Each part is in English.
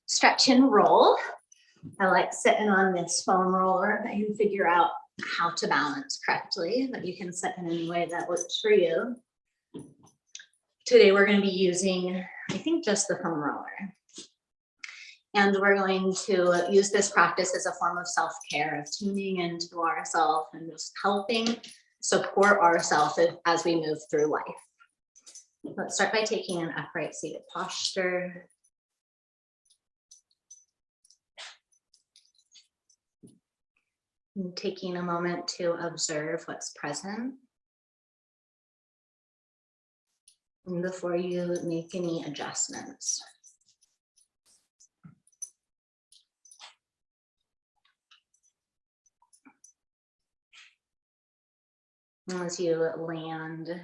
stretch and roll. I like sitting on this foam roller. I can figure out how to balance correctly, but you can sit in any way that works for you. Today we're going to be using, I think, just the foam roller. And we're going to use this practice as a form of self-care, of tuning into ourselves and just helping support ourselves as we move through life. Let's start by taking an upright seated posture. And taking a moment to observe what's present. And before you make any adjustments. As you land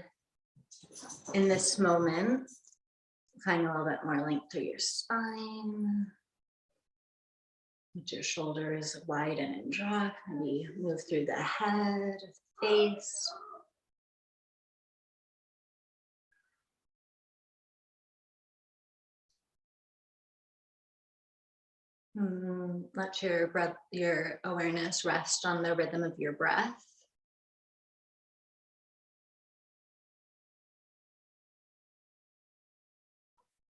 in this moment, find a little bit more length through your spine. Let your shoulders widen and drop. Maybe move through the head, face. Let your breath, your awareness rest on the rhythm of your breath.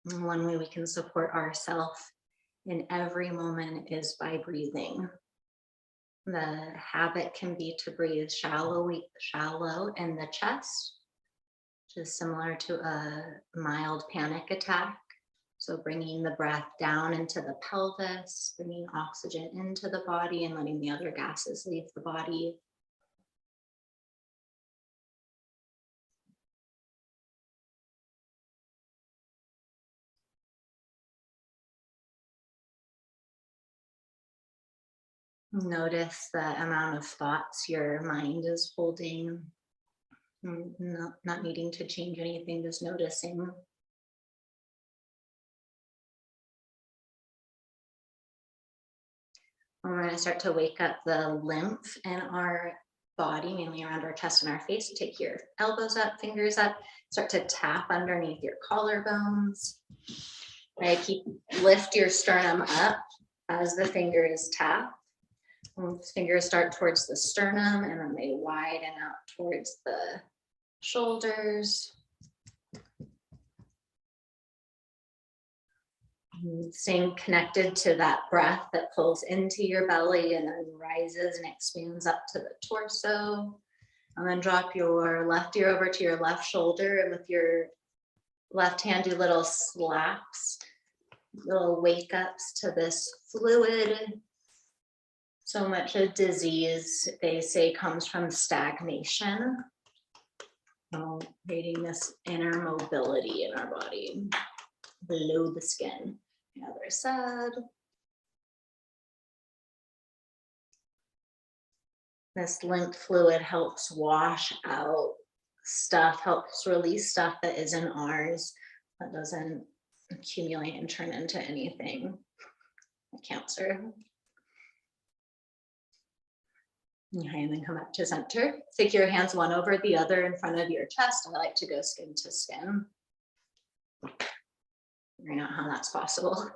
And one way we can support ourselves in every moment is by breathing. The habit can be to breathe shallow in the chest, which is similar to a mild panic attack. So bringing the breath down into the pelvis, bringing oxygen into the body and letting the other gases leave the body. Notice the amount of thoughts your mind is holding. Not needing to change anything, just noticing. We're going to start to wake up the lymph in our body, mainly around our chest and our face. Take your elbows up, fingers up, start to tap underneath your collarbones. Right, lift your sternum up as the fingers tap. Fingers start towards the sternum and then they widen out towards the shoulders. Staying connected to that breath that pulls into your belly and then rises and expands up to the torso. And then drop your left ear over to your left shoulder, and with your left hand do little slaps, little wake ups to this fluid. So much of disease, they say, comes from stagnation. Creating this inner mobility in our body, below the skin. The other side. This lymph fluid helps wash out stuff, helps release stuff that isn't ours, that doesn't accumulate and turn into anything like cancer. Okay, and then come up to center. Take your hands one over the other in front of your chest. I like to go skin to skin. Figuring out how that's possible.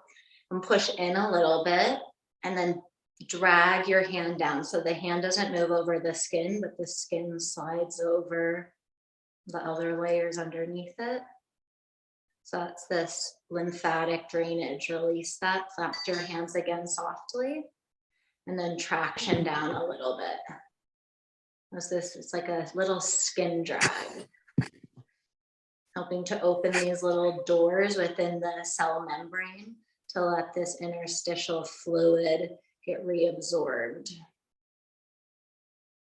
And push in a little bit and then drag your hand down. So the hand doesn't move over the skin, but the skin slides over the other layers underneath it. So that's this lymphatic drainage. Release that, flap your hands again softly. And then traction down a little bit. It's like a little skin drag. Helping to open these little doors within the cell membrane to let this interstitial fluid get reabsorbed.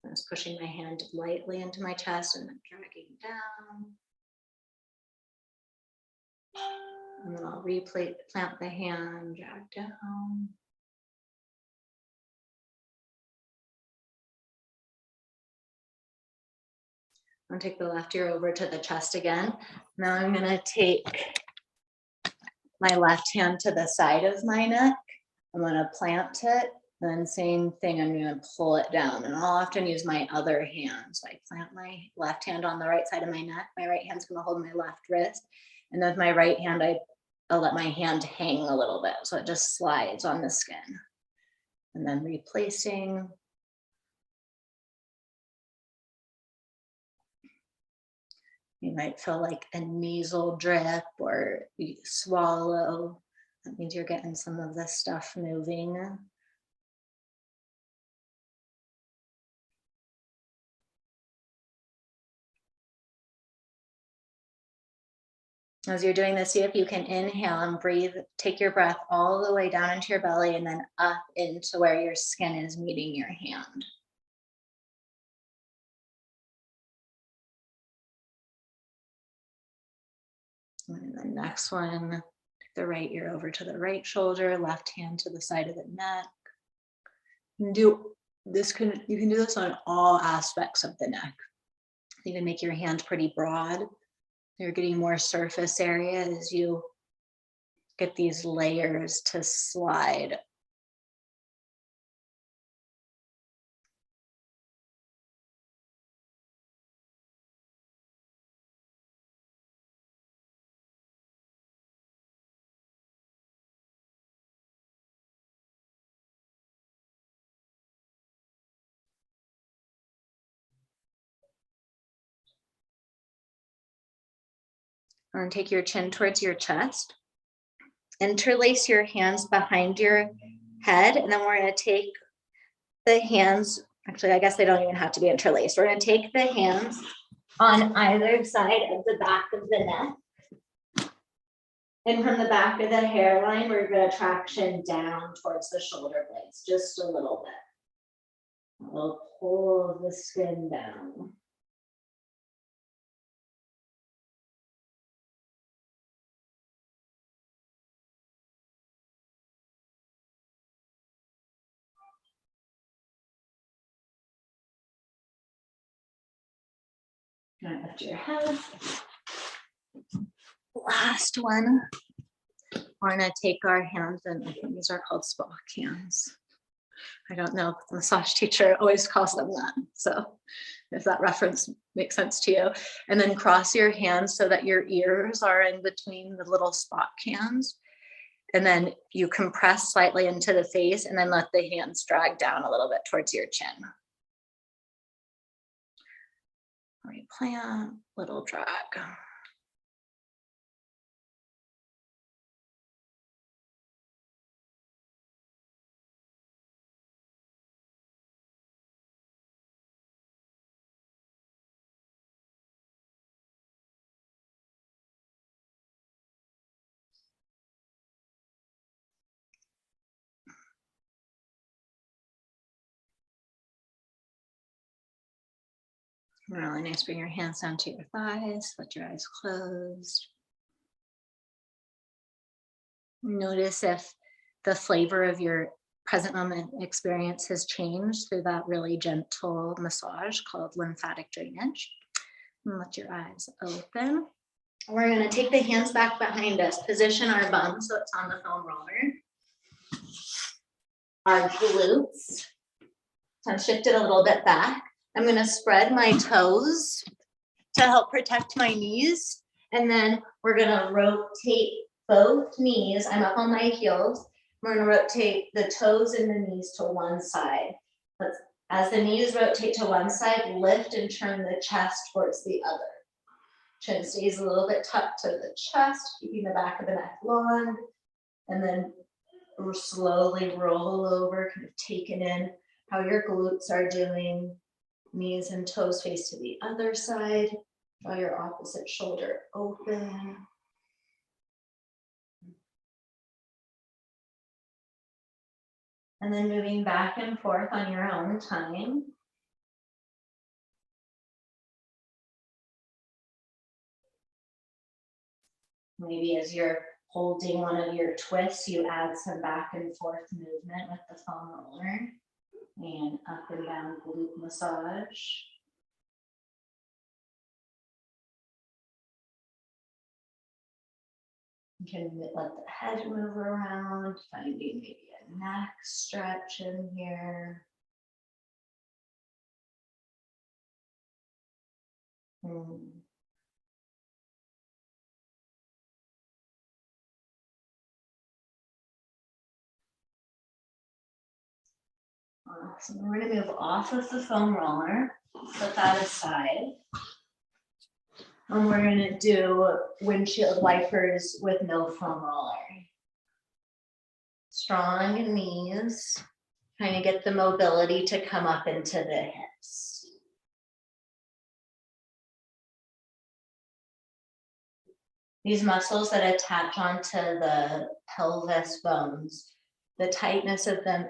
I'm just pushing my hand lightly into my chest and then dragging down. And then I'll plant the hand, drag down. I'll take the left ear over to the chest again. Now I'm going to take my left hand to the side of my neck. I'm going to plant it. Then same thing, I'm going to pull it down. And I'll often use my other hand. So I plant my left hand on the right side of my neck. My right hand's going to hold my left wrist. And then with my right hand, I I'll let my hand hang a little bit so it just slides on the skin. And then replacing. You might feel like a nasal drip or you swallow. That means you're getting some of this stuff moving. As you're doing this, see if you can inhale and breathe, take your breath all the way down into your belly and then up into where your skin is meeting your hand. And the next one, the right ear over to the right shoulder, left hand to the side of the neck. You can do this on all aspects of the neck. You can make your hand pretty broad. You're getting more surface area as you get these layers to slide. And take your chin towards your chest. Interlace your hands behind your head, and then we're going to take the hands, actually, I guess they don't even have to be interlaced. We're going to take the hands on either side of the back of the neck. And from the back of the hairline, we're going to traction down towards the shoulder blades, just a little bit. We'll pull the skin down. Lift your head. Last one. We're going to take our hands, and I think these are called Spock hands. I don't know, the massage teacher always calls them that. So if that reference makes sense to you. And then cross your hands so that your ears are in between the little Spock hands. And then you compress slightly into the face and then let the hands drag down a little bit towards your chin. Replant, little drag. Really nice. Bring your hands down to your thighs, let your eyes closed. Notice if the flavor of your present moment experience has changed through that really gentle massage called lymphatic drainage. And let your eyes open. We're going to take the hands back behind us, position our bum so it's on the foam roller. Our glutes. So I'm shifted a little bit back. I'm going to spread my toes to help protect my knees. And then we're going to rotate both knees. I'm up on my heels. We're going to rotate the toes and the knees to one side. As the knees rotate to one side, lift and turn the chest towards the other. Chin stays a little bit tucked to the chest, keeping the back of the neck long. And then slowly roll over, kind of taking in how your glutes are doing. Knees and toes face to the other side. Draw your opposite shoulder open. And then moving back and forth on your own time. Maybe as you're holding one of your twists, you add some back and forth movement with the foam roller. And up and down glute massage. You can let the head move around, finding maybe a neck stretch in here. Awesome. We're going to move off of the foam roller, put that aside. And we're going to do windshield wipers with no foam roller. Strong knees, trying to get the mobility to come up into the hips. These muscles that attach onto the pelvis bones, the tightness of them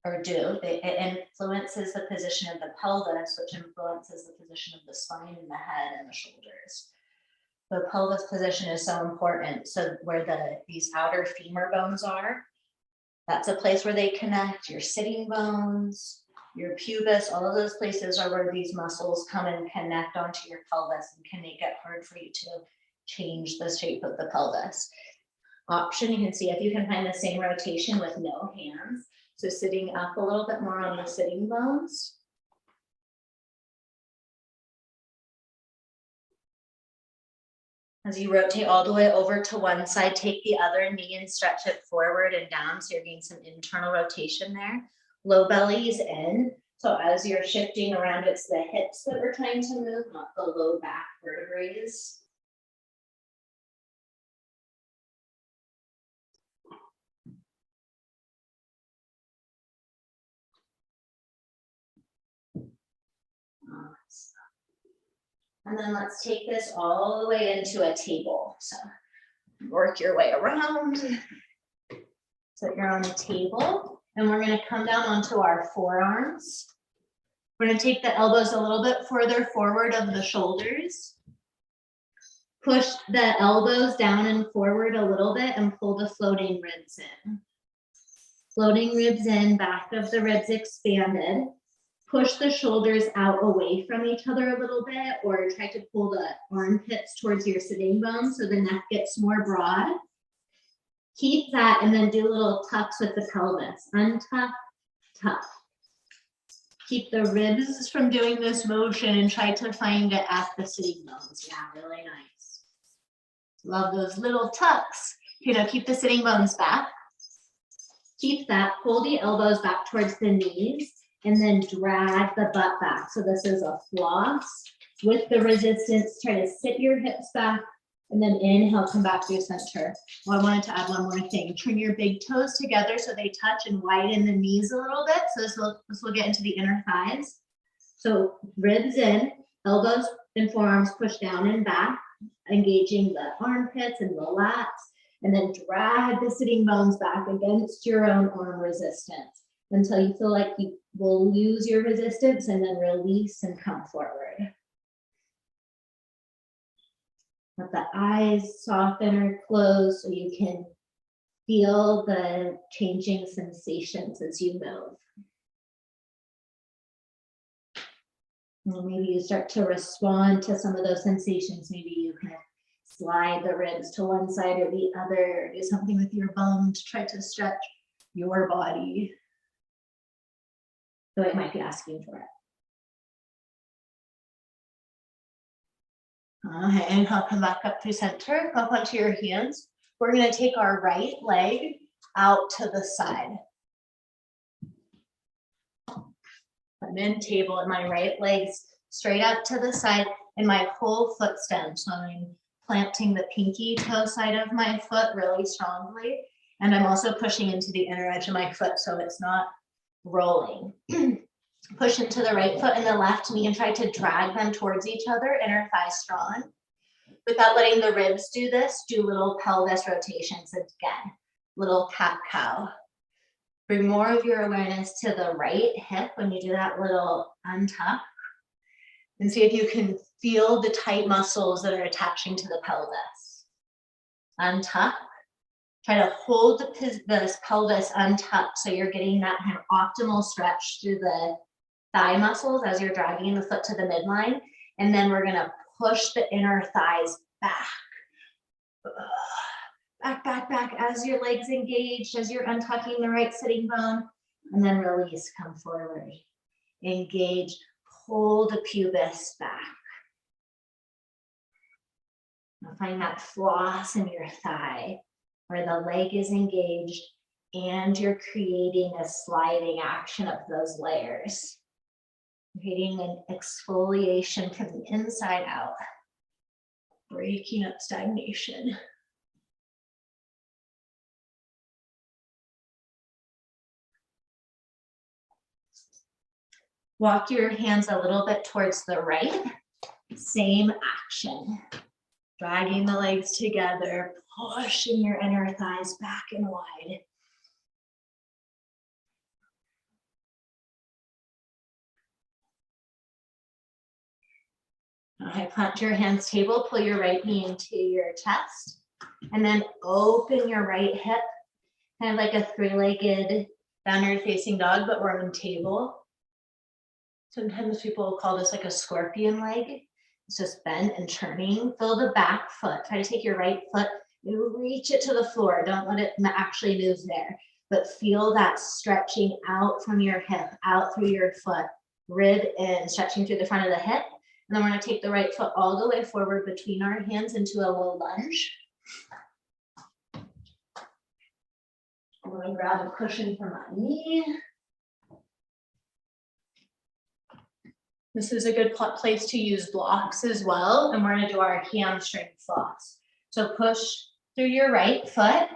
it influences the position of the pelvis, which influences the position of the spine and the head and the shoulders. The pelvis position is so important. So where these outer femur bones are, that's a place where they connect. Your sitting bones, your pubis, all of those places are where these muscles come and connect onto your pelvis and can make it hard for you to change the shape of the pelvis. Option, you can see if you can find the same rotation with no hands. So sitting up a little bit more on the sitting bones. As you rotate all the way over to one side, take the other knee and stretch it forward and down. So you're getting some internal rotation there. Low belly is in. So as you're shifting around, it's the hips that we're trying to move, not the low back vertebrae. And then let's take this all the way into a table. So work your way around. So you're on a table, and we're going to come down onto our forearms. We're going to take the elbows a little bit further forward of the shoulders. Push the elbows down and forward a little bit and pull the floating ribs in. Floating ribs in, back of the ribs expanded. Push the shoulders out away from each other a little bit, or try to pull the armpits towards your sitting bones so the neck gets more broad. Keep that and then do little tucks with the pelvis. Untuck, tuck. Keep the ribs from doing this motion and try to find it at the sitting bones. Yeah, really nice. Love those little tucks. Okay, now keep the sitting bones back. Keep that, pull the elbows back towards the knees, and then drag the butt back. So this is a floss. With the resistance, try to sit your hips back, and then inhale, come back through center. Well, I wanted to add one more thing. Turn your big toes together so they touch and widen the knees a little bit. So this will get into the inner thighs. So ribs in, elbows and forearms push down and back, engaging the armpits and the lats, and then drag the sitting bones back against your own arm resistance until you feel like you will lose your resistance, and then release and come forward. Let the eyes soften or close so you can feel the changing sensations as you move. And maybe you start to respond to some of those sensations. Maybe you can slide the ribs to one side or the other, or do something with your bum to try to stretch your body. So it might be asking for it. Okay, inhale, come back up through center, up onto your hands. We're going to take our right leg out to the side. I'm in table and my right leg's straight up to the side and my whole foot stem. So I'm planting the pinky toe side of my foot really strongly. And I'm also pushing into the inner edge of my foot so it's not rolling. Push into the right foot and the left knee and try to drag them towards each other, inner thigh strong. Without letting the ribs do this, do little pelvis rotations again, little cat-cow. Bring more of your awareness to the right hip when you do that little untuck. And see if you can feel the tight muscles that are attaching to the pelvis. Untuck. Try to hold this pelvis untucked so you're getting that kind of optimal stretch through the thigh muscles as you're dragging the foot to the midline. And then we're going to push the inner thighs back. Back, back, back as your legs engaged, as you're untucking the right sitting bone. And then release, come forward. Engage, pull the pubis back. Now find that floss in your thigh where the leg is engaged and you're creating a sliding action of those layers. Creating an exfoliation from the inside out, breaking up stagnation. Walk your hands a little bit towards the right. Same action. Dragging the legs together, pushing your inner thighs back and wide. Okay, plant your hands table, pull your right knee into your chest, and then open your right hip, kind of like a three-legged downward facing dog, but we're on table. Sometimes people call this like a scorpion leg. It's just bent and turning. Feel the back foot. Try to take your right foot and reach it to the floor. Don't let it actually move there, but feel that stretching out from your hip, out through your foot, rib in, stretching through the front of the hip. And then we're gonna take the right foot all the way forward between our hands into a low lunge. I'm gonna grab a cushion for my knee. This is a good place to use blocks as well. And we're gonna do our hamstring floss. So push through your right foot,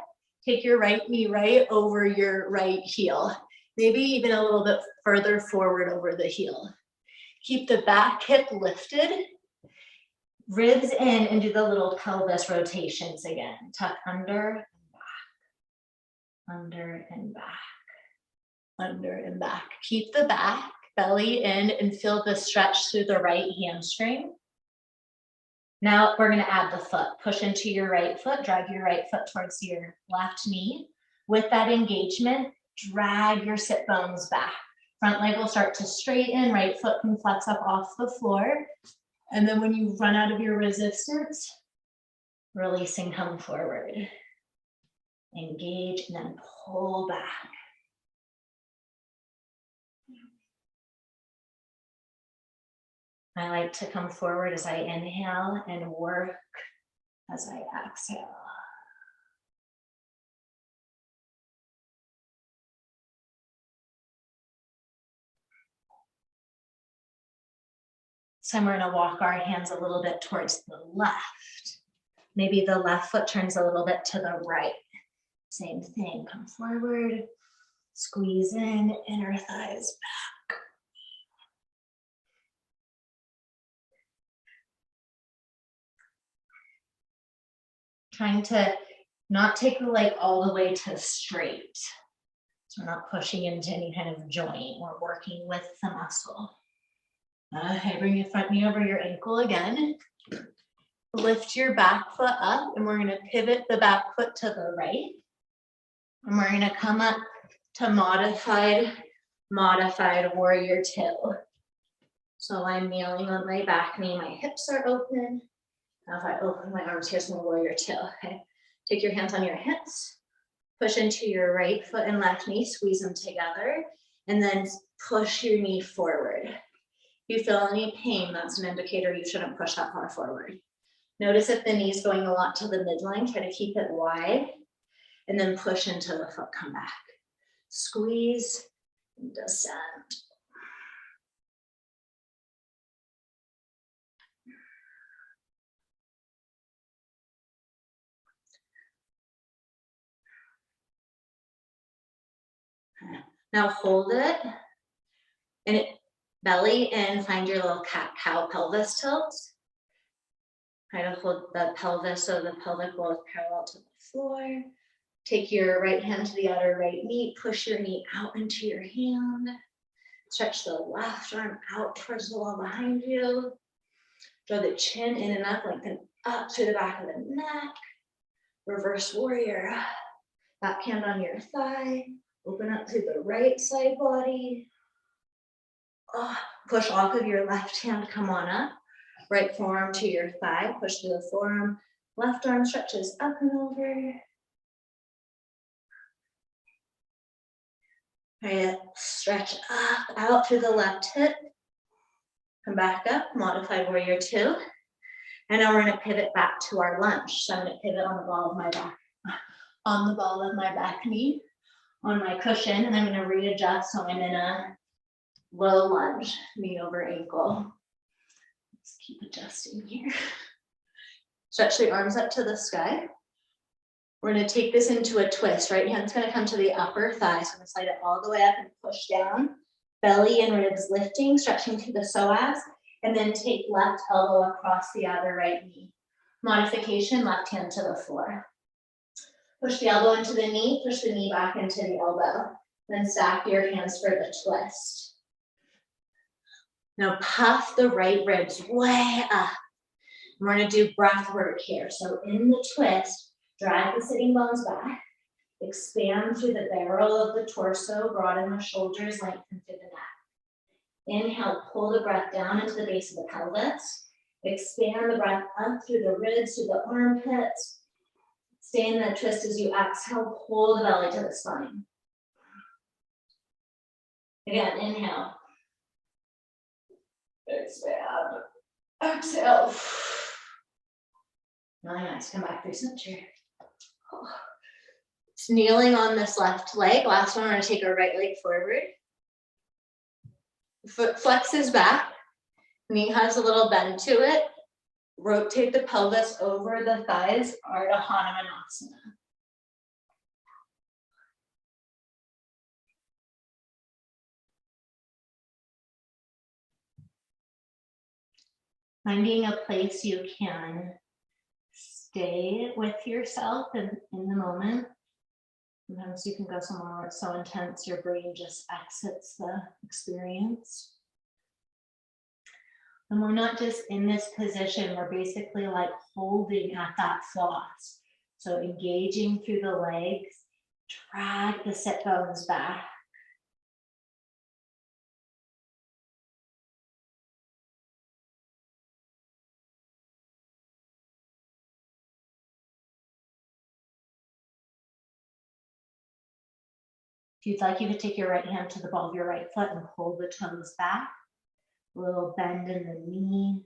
take your right knee right over your right heel. Maybe even a little bit further forward over the heel. Keep the back hip lifted, ribs in, and do the little pelvis rotations again. Tuck under and back, under and back, under and back. Keep the back, belly in, and feel the stretch through the right hamstring. Now we're gonna add the foot. Push into your right foot, drag your right foot towards your left knee. With that engagement, drag your sit bones back. Front leg will start to straighten, right foot can flex up off the floor. And then when you run out of your resistance, releasing, come forward. Engage and then pull back. I like to come forward as I inhale and work as I exhale. So we're gonna walk our hands a little bit towards the left. Maybe the left foot turns a little bit to the right. Same thing, come forward, squeeze in, inner thighs back. Trying to not take the leg all the way to straight. So we're not pushing into any kind of joint. We're working with the muscle. Okay, bring your front knee over your ankle again. Lift your back foot up, and we're gonna pivot the back foot to the right. And we're gonna come up to modified warrior two. So I'm kneeling on my back knee, my hips are open. Now if I open my arms, here's my warrior two, okay? Take your hands on your hips, push into your right foot and left knee, squeeze them together, and then push your knee forward. If you feel any pain, that's an indicator you shouldn't push that far forward. Notice if the knee's going a lot to the midline, try to keep it wide, and then push until the foot come back. Squeeze and descend. Now hold it, and belly in, find your little cow pelvis tilt. Try to hold the pelvis so the pelvic bowl is parallel to the floor. Take your right hand to the outer right knee, push your knee out into your hand. Stretch the left arm out towards the wall behind you. Draw the chin in and up, lengthen up through the back of the neck. Reverse warrior. Back hand on your thigh. Open up through the right side body. Push off of your left hand, come on up. Right forearm to your thigh, push through the forearm. Left arm stretches up and over. Right, stretch up, out through the left hip. Come back up, modified warrior two. And now we're gonna pivot back to our lunge. So I'm gonna pivot on the ball of my back, knee. on my cushion, and I'm going to readjust so I'm in a low lunge, knee over ankle. Let's keep adjusting here. Stretch the arms up to the sky. We're going to take this into a twist. Right hand's going to come to the upper thigh. So I'm going to slide it all the way up and push down. Belly and ribs lifting, stretching to the psoas, and then take left elbow across the outer right knee. Modification, left hand to the floor. Push the elbow into the knee, push the knee back into the elbow. Then stack your hands for the twist. Now puff the right ribs way up. We're going to do breath work here. So in the twist, drag the sitting bones back, expand through the barrel of the torso, broaden the shoulders, lengthen through the neck. Inhale, pull the breath down into the base of the pelvis. Expand the breath up through the ribs, through the armpits. Stay in that twist as you exhale, pull the belly to the spine. Again, inhale. Expand. Exhale. Really nice. Come back through center. It's kneeling on this left leg. Last one, we're going to take our right leg forward. Foot flexes back. Knee has a little bend to it. Rotate the pelvis over the thighs, Ardha Hanumanasana. Finding a place you can stay with yourself in the moment. Sometimes you can go somewhere where it's so intense your brain just exits the experience. And we're not just in this position, we're basically like holding at that floss. So engaging through the legs, drag the sit bones back. If you'd like, you could take your right hand to the ball of your right foot and pull the toes back. A little bend in the knee.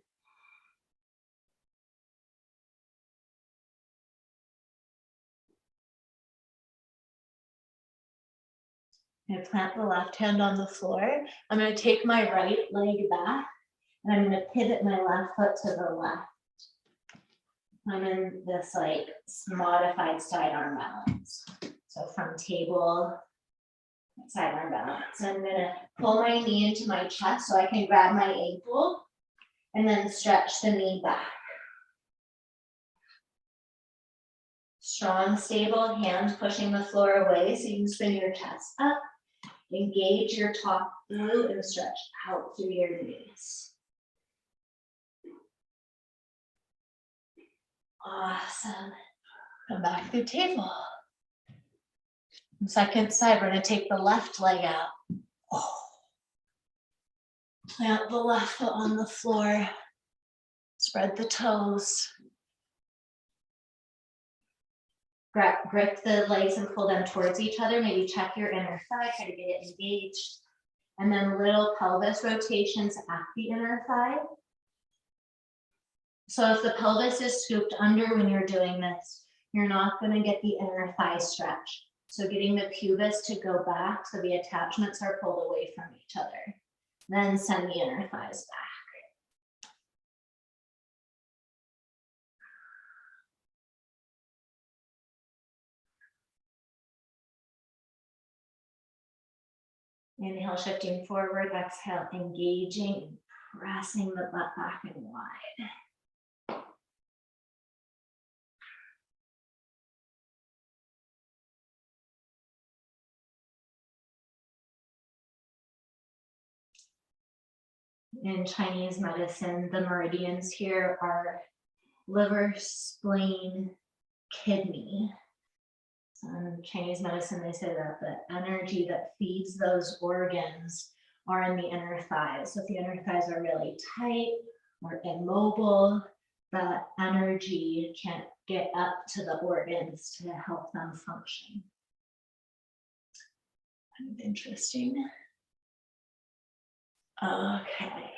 I'm going to plant the left hand on the floor. I'm going to take my right leg back, and I'm going to pivot my left foot to the left. I'm in this like modified side arm balance. So from table, side arm balance. I'm going to pull my knee into my chest so I can grab my ankle and then stretch the knee back. Strong, stable hands pushing the floor away so you can spin your chest up. Engage your top glute and stretch out through your knees. Awesome. Come back through table. Second side, we're going to take the left leg out. Plant the left foot on the floor. Spread the toes. Grip the legs and pull them towards each other. Maybe check your inner thigh, try to get it engaged. And then little pelvis rotations at the inner thigh. So if the pelvis is scooped under when you're doing this, you're not going to get the inner thigh stretch. So getting the pubis to go back so the attachments are pulled away from each other. Then send the inner thighs back. Inhale, shifting forward. Exhale, engaging, pressing the butt back and wide. In Chinese medicine, the meridians here are liver, spleen, kidney. In Chinese medicine, they say that the energy that feeds those organs are in the inner thighs. So if the inner thighs are really tight or immobile, the energy can't get up to the organs to help them function. Kind of interesting. Okay.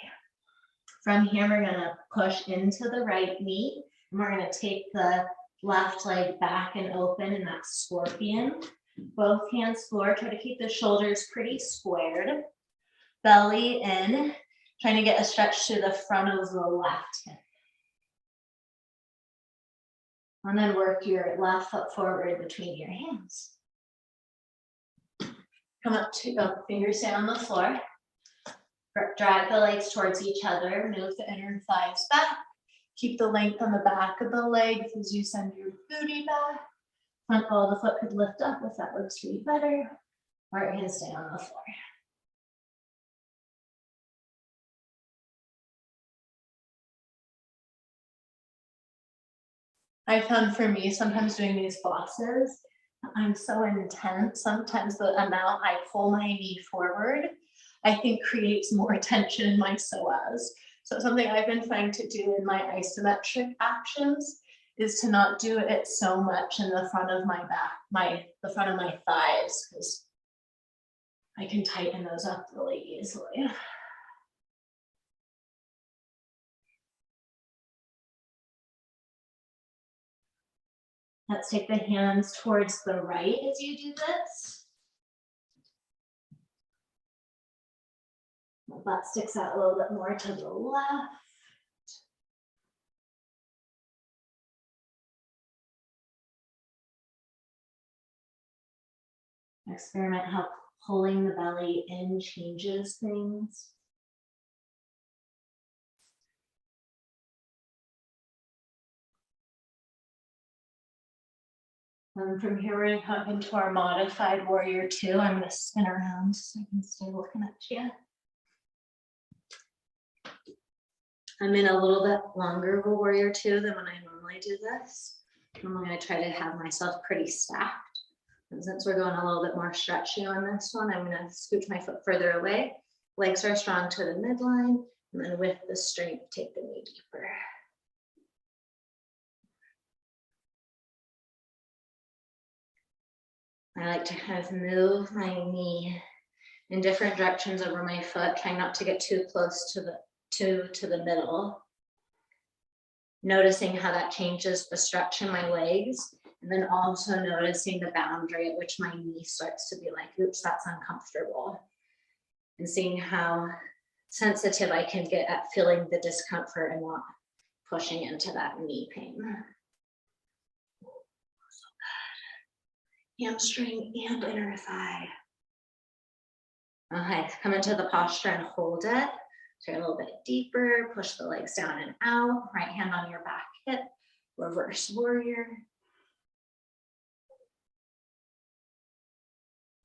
From here, we're going to push into the right knee, and we're going to take the left leg back and open in that scorpion. Both hands floor, try to keep the shoulders pretty squared. Belly in, trying to get a stretch to the front of the left hip. And then work your left foot forward between your hands. Come up to go, fingers stay on the floor. Drag the legs towards each other, move the inner thighs back. Keep the length on the back of the legs as you send your booty back. Front ball of the foot could lift up if that works for you better, or it can stay on the floor. I found for me, sometimes doing these flosses, I'm so intense. Sometimes the amount I pull my knee forward, I think creates more tension in my psoas. So something I've been trying to do in my isometric actions is to not do it so much in the front of my back, the front of my thighs, because I can tighten those up really easily. Let's take the hands towards the right as you do this. The butt sticks out a little bit more to the left. Experiment how pulling the belly in changes things. And from here, we're going to come into our modified warrior two. I'm going to spin around so I can stay looking at you. I'm in a little bit longer of a warrior two than when I normally do this. I'm going to try to have myself pretty stacked. And since we're going a little bit more stretchy on this one, I'm going to scooch my foot further away. Legs are strong to the midline. And then with the strength, take the knee deeper. I like to kind of move my knee in different directions over my foot, trying not to get too close to the middle. Noticing how that changes the stretch in my legs, and then also noticing the boundary at which my knee starts to be like, oops, that's uncomfortable. And seeing how sensitive I can get at feeling the discomfort and not pushing into that knee pain. Hamstring and inner thigh. Okay, come into the posture and hold it. So a little bit deeper, push the legs down and out, right hand on your back hip, reverse warrior.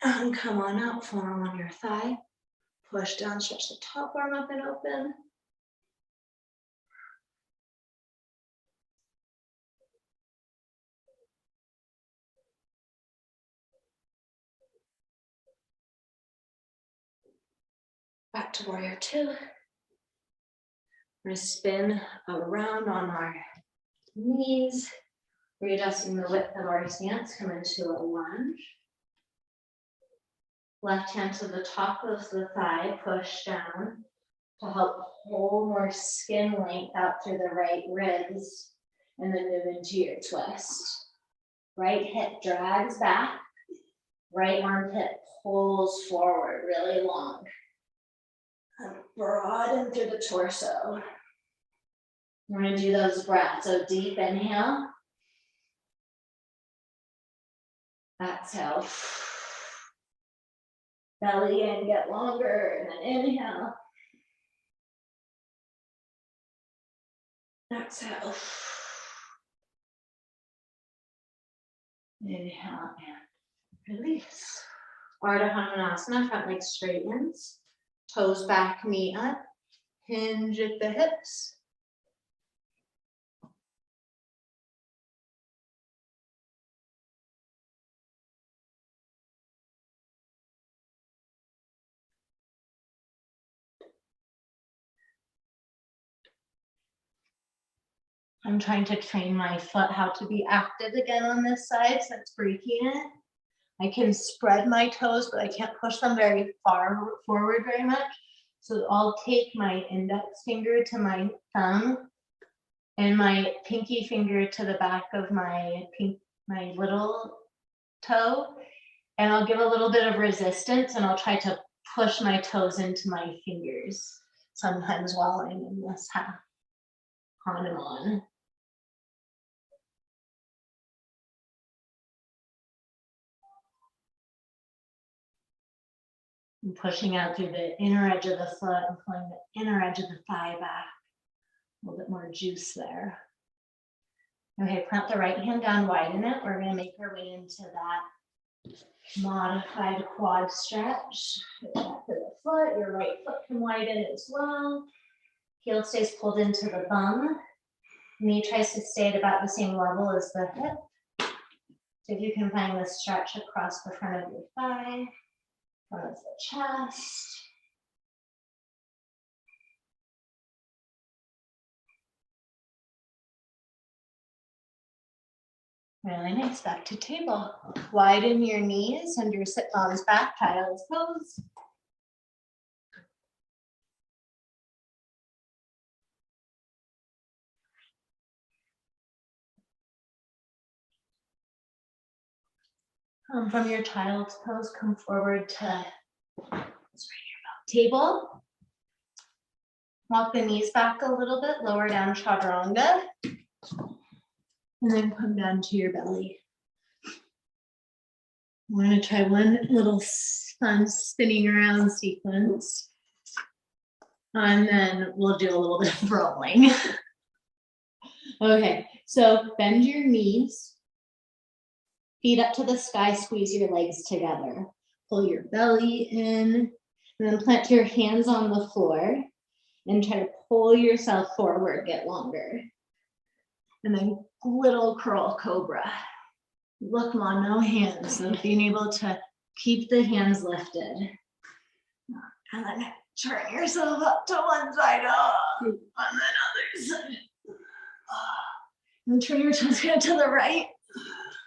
And come on up, forearm on your thigh. Push down, stretch the top arm up and open. Back to warrior two. We're going to spin around on our knees, readjusting the width of our stance, come into a lunge. Left hand to the top of the thigh, push down to help pull more skin length out through the right ribs, and then move into your twist. Right hip drags back, right armpit pulls forward really long. And broaden through the torso. We're going to do those breaths. So deep inhale. Exhale. Belly in, get longer, and then inhale. Exhale. Inhale and release. Ardha Hanumanasana, front leg straightens. Toes back, knee up. Hinge at the hips. I'm trying to train my foot how to be active again on this side, so it's breaking it. I can spread my toes, but I can't push them very far forward very much. So I'll take my index finger to my thumb and my pinky finger to the back of my little toe, And I'll give a little bit of resistance and I'll try to push my toes into my fingers sometimes while I'm in this half Hanuman. And pushing out through the inner edge of the foot and pulling the inner edge of the thigh back. A little bit more juice there. Okay, plant the right hand down, widen it. We're going to make our way into that modified quad stretch. Back to the foot, your right foot can widen as well. Heel stays pulled into the bum. Knee tries to stay at about the same level as the hip. So if you can find the stretch across the front of your thigh, front of the chest. Really nice, back to table. Widen your knees and your sit bones back, child's pose. From your child's pose, come forward to table. Walk the knees back a little bit, lower down chaturanga. And then come down to your belly. We're going to try one little fun spinning around sequence. And then we'll do a little bit of rolling. Okay, so bend your knees. Feet up to the sky, squeeze your legs together. Pull your belly in. And then plant your hands on the floor. And try to pull yourself forward, get longer. And then little curl cobra. Look, Mom, no hands. So being able to keep the hands lifted. And then turn yourself up to one side. And then other side. And turn your toes to the right.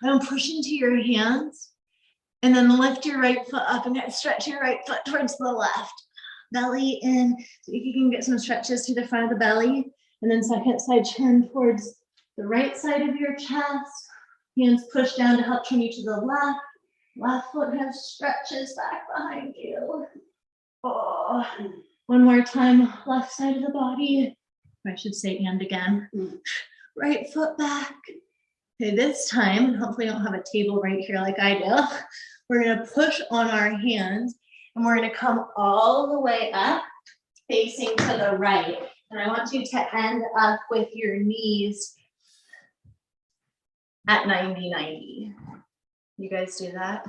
And push into your hands. And then lift your right foot up and stretch your right foot towards the left. Belly in. So if you can get some stretches to the front of the belly. And then second side, turn towards the right side of your chest. Hands push down to help turn you to the left. Left foot has stretches back behind you. Oh, one more time, left side of the body. I should say and again. Right foot back. Okay, this time, hopefully I don't have a table right here like I do. We're gonna push on our hands and we're gonna come all the way up, facing to the right. And I want you to end up with your knees at 90-90. You guys do that?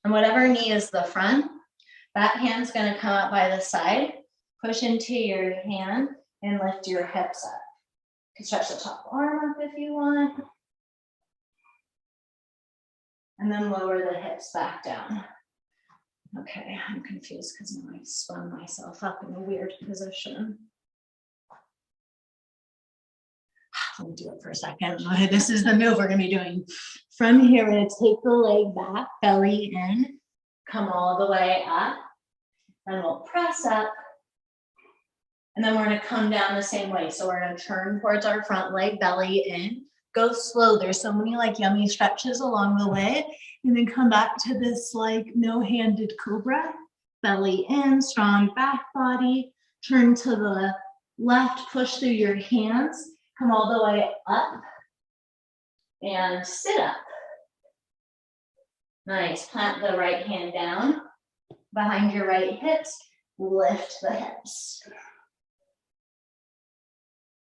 And whatever knee is the front, that hand's gonna come up by the side, push into your hand and lift your hips up. You can stretch the top arm up if you want. And then lower the hips back down. Okay, I'm confused because now I've spun myself up in a weird position. Let me do it for a second. Okay, this is the move we're gonna be doing. From here, we're gonna take the leg back, belly in, come all the way up, and we'll press up. And then we're gonna come down the same way. So we're gonna turn towards our front leg, belly in, go slow. There's so many like yummy stretches along the way. And then come back to this like no-handed cobra, belly in, strong back body, turn to the left, push through your hands, come all the way up and sit up. Nice, plant the right hand down behind your right hips, lift the hips.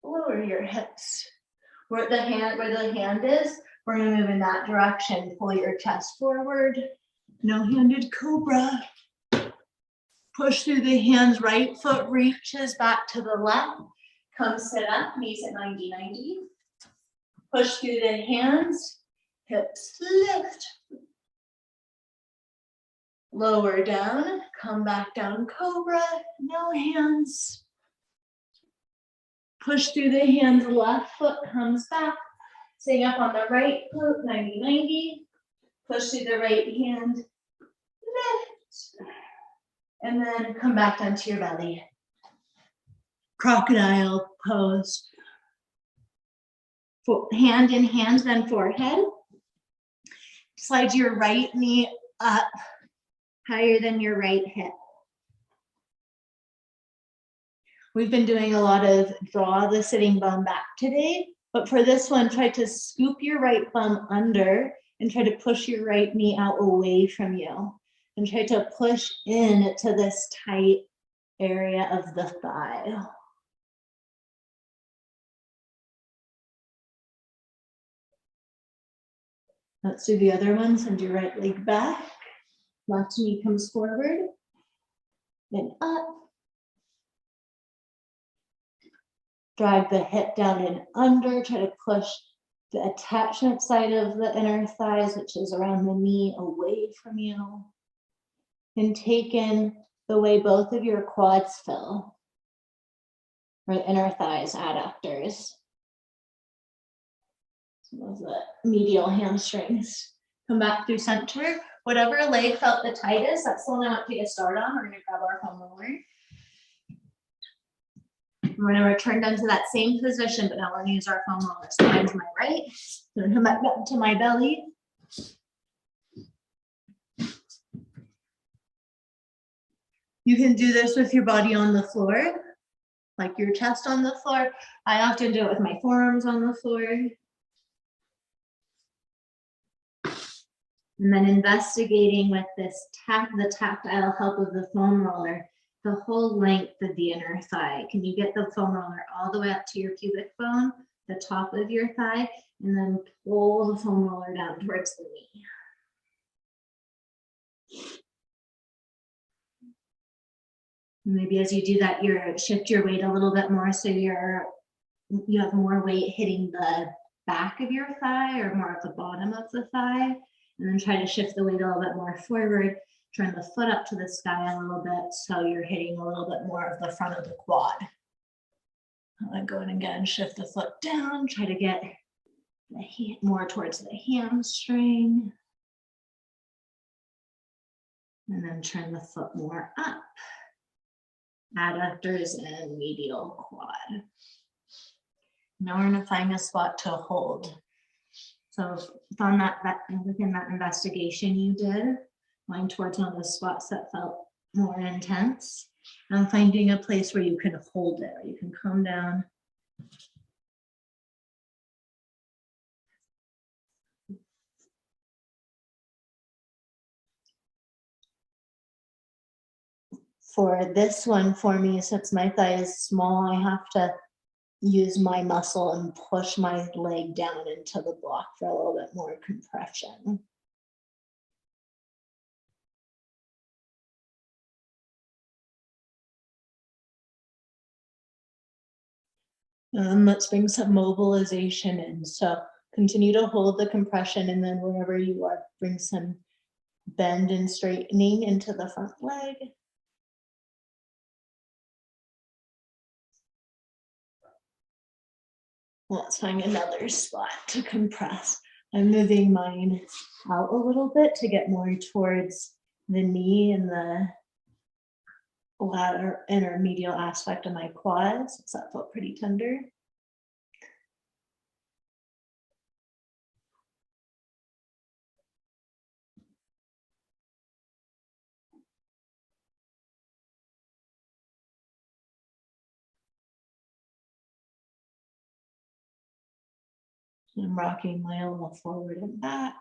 Lower your hips. Where the hand is, we're gonna move in that direction. Pull your chest forward. No-handed cobra. Push through the hands, right foot reaches back to the left. Come sit up, knees at 90-90. Push through the hands, hips lift. Lower down, come back down, cobra, no hands. Push through the hands, left foot comes back. Staying up on the right foot, 90-90. Push through the right hand, lift. And then come back down to your belly. Crocodile pose. Hand in hand, then forehead. Slide your right knee up higher than your right hip. We've been doing a lot of draw the sitting bone back today, but for this one, try to scoop your right bum under and try to push your right knee out away from you. And try to push in to this tight area of the thigh. Let's do the other one. Send your right leg back. Left knee comes forward. Then up. Drag the hip down and under. Try to push the attachment side of the inner thighs, which is around the knee, away from you. And take in the way both of your quads fill. Or inner thighs, adductors. Those are the medial hamstrings. Come back through center. Whatever leg felt the tightest, that's the one I want to get started on. We're going to grab our foam roller. We're going to return down to that same position, but now we're going to use our foam roller. So I'm to my right. I'm going to come back up to my belly. You can do this with your body on the floor, like your chest on the floor. I often do it with my forearms on the floor. And then investigating with this the tactile help of the foam roller, the whole length of the inner thigh. Can you get the foam roller all the way up to your pubic bone, the top of your thigh, and then pull the foam roller down towards the knee. Maybe as you do that, shift your weight a little bit more so you have more weight hitting the back of your thigh or more at the bottom of the thigh. And then try to shift the weight a little bit more forward, turn the foot up to the sky a little bit so you're hitting a little bit more of the front of the quad. And go in again, shift the foot down, try to get the more towards the hamstring. And then turn the foot more up. Adductors and medial quad. Now we're going to find a spot to hold. So from within that investigation you did, going towards one of the spots that felt more intense, and finding a place where you can hold it, or you can come down. For this one, for me, since my thigh is small, I have to use my muscle and push my leg down into the block for a little bit more compression. Let's bring some mobilization in. So continue to hold the compression, and then wherever you are, bring some bend and straightening into the front leg. Let's find another spot to compress. I'm moving mine out a little bit to get more towards the knee and the lateral inner medial aspect of my quads. So that felt pretty tender. I'm rocking my elbow forward and back.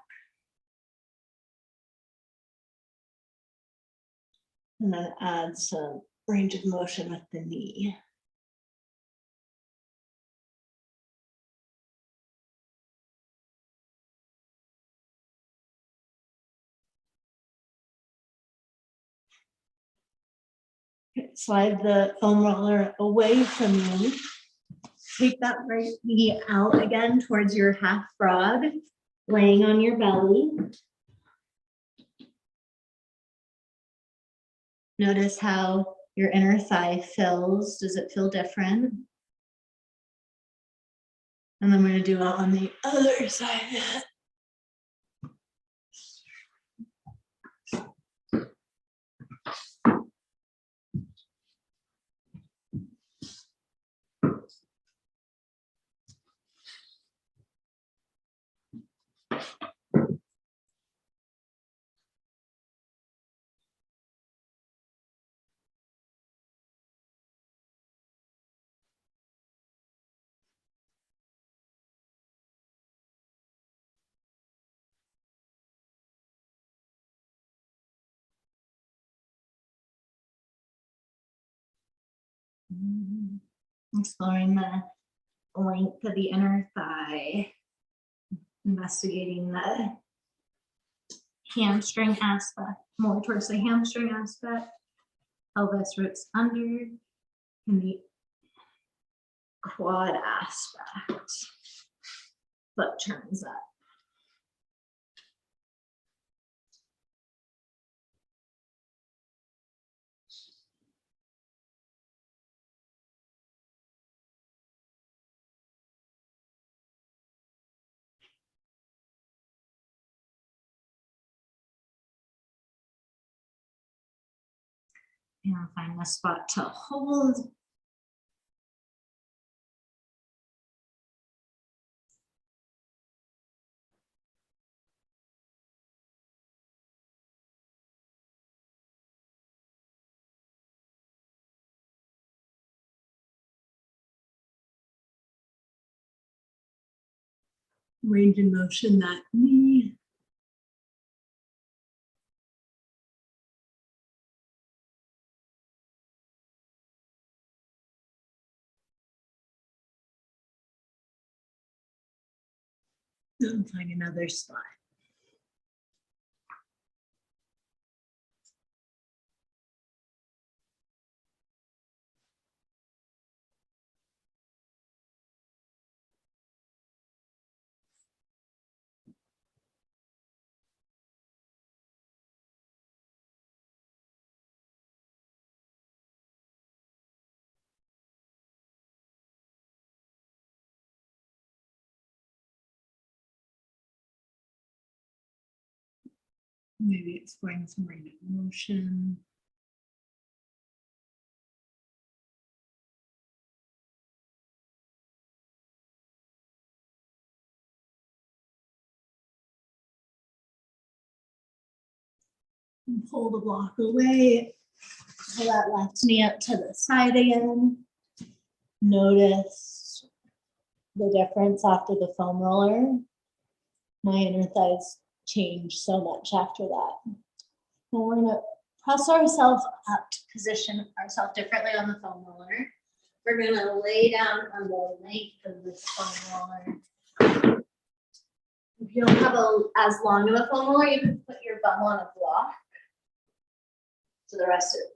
And then add some range of motion with the knee. Slide the foam roller away from you. Take that right knee out again towards your half frog, laying on your belly. Notice how your inner thigh fills. Does it feel different? And then we're going to do it on the other side. Exploring the length of the inner thigh, investigating the hamstring aspect, more towards the hamstring aspect, pelvis roots under, and the quad aspect, foot turns up. And find a spot to hold. Range of motion that knee. And find another spot. Maybe exploring some range of motion. And pull the block away. Pull that left knee up to the side again. Notice the difference after the foam roller. My inner thighs change so much after that. And we're gonna press ourselves up to position ourselves differently on the foam roller. We're gonna lay down on the length of this foam roller. If you don't have as long of a foam roller, you can put your bum on a block. So the rest of it.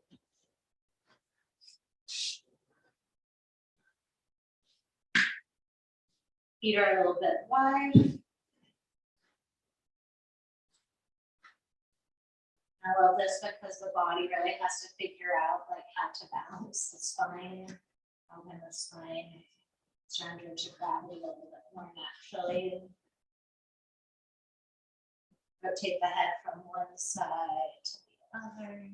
Feet are a little bit wide. I love this because the body really has to figure out like how to balance the spine, open the spine, center to gravity a little bit more naturally. Rotate the head from one side to the other.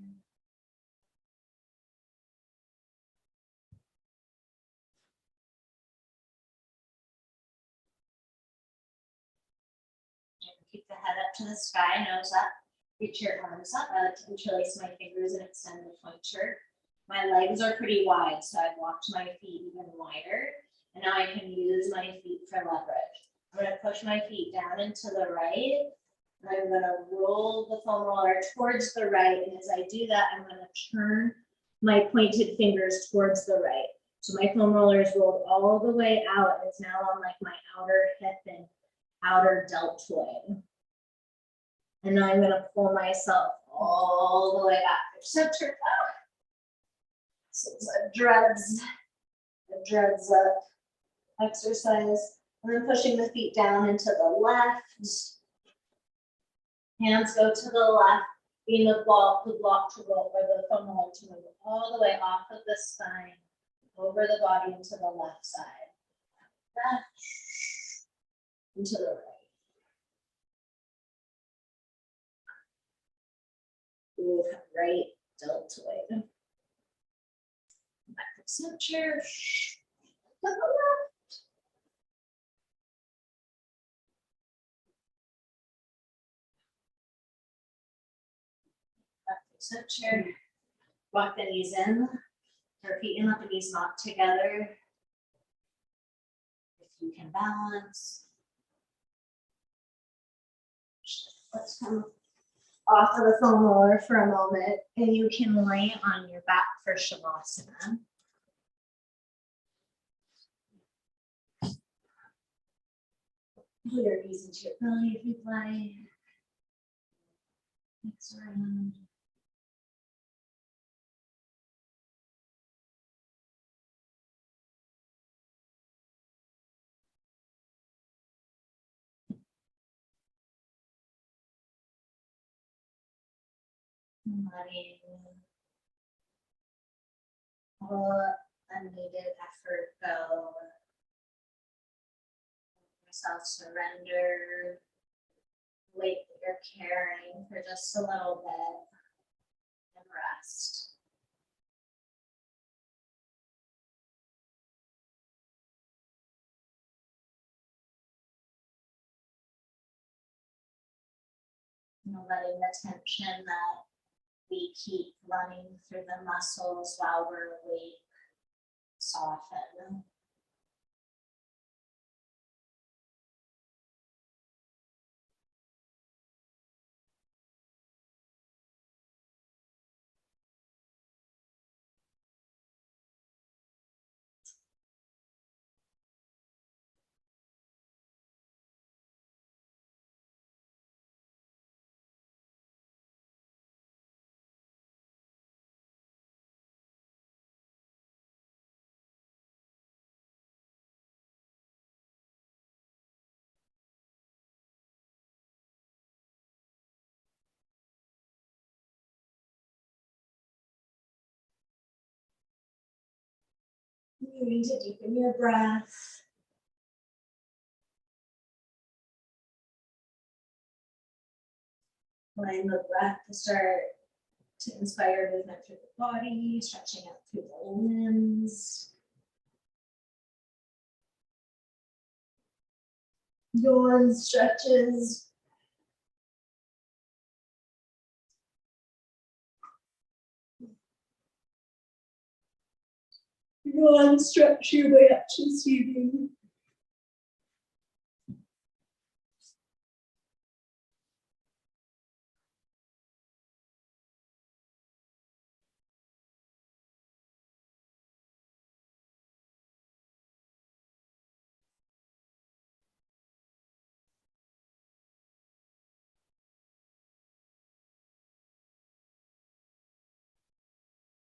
Keep the head up to the sky, nose up. Reach your arms up. I like to interlace my fingers and extend the pointer. My legs are pretty wide, so I've walked my feet even wider. And now I can use my feet for leverage. I'm going to push my feet down and to the right. And I'm going to roll the foam roller towards the right. And as I do that, I'm going to turn my pointed fingers towards the right. So my foam roller is rolled all the way out. It's now on like my outer hip and outer deltoid. And now I'm going to pull myself all the way back to center. So it's a dreads up exercise. And then pushing the feet down into the left. Hands go to the left, being the block to roll, or the foam roller to move all the way off of the spine, over the body into the left side. Left, into the right. Ooh, right deltoid. Back to center. To the left. Back to center. Walk the knees in. Your feet in, let the knees not together. If you can balance. Let's come off of the foam roller for a moment, and you can lay on your back for Shavasana. Pull your knees into your belly if you'd like. Mix around. Letting all unneeded effort go. Yourself surrender weight that you're carrying for just a little bit and rest. Letting the tension that we keep running through the muscles while we're awake soften. You need to deepen your breath. Allowing the breath to start to inspire movement through the body, stretching out through the limbs. Yawn stretches. Yawn, stretch your way up to seating.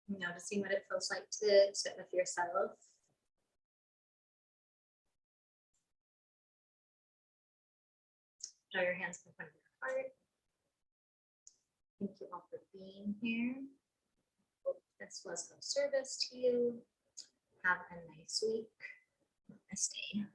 Noticing what it feels like to sit with yourself. Draw your hands in front of your heart. Thank you all for being here. Hope this was of service to you. Have a nice week. Namaste.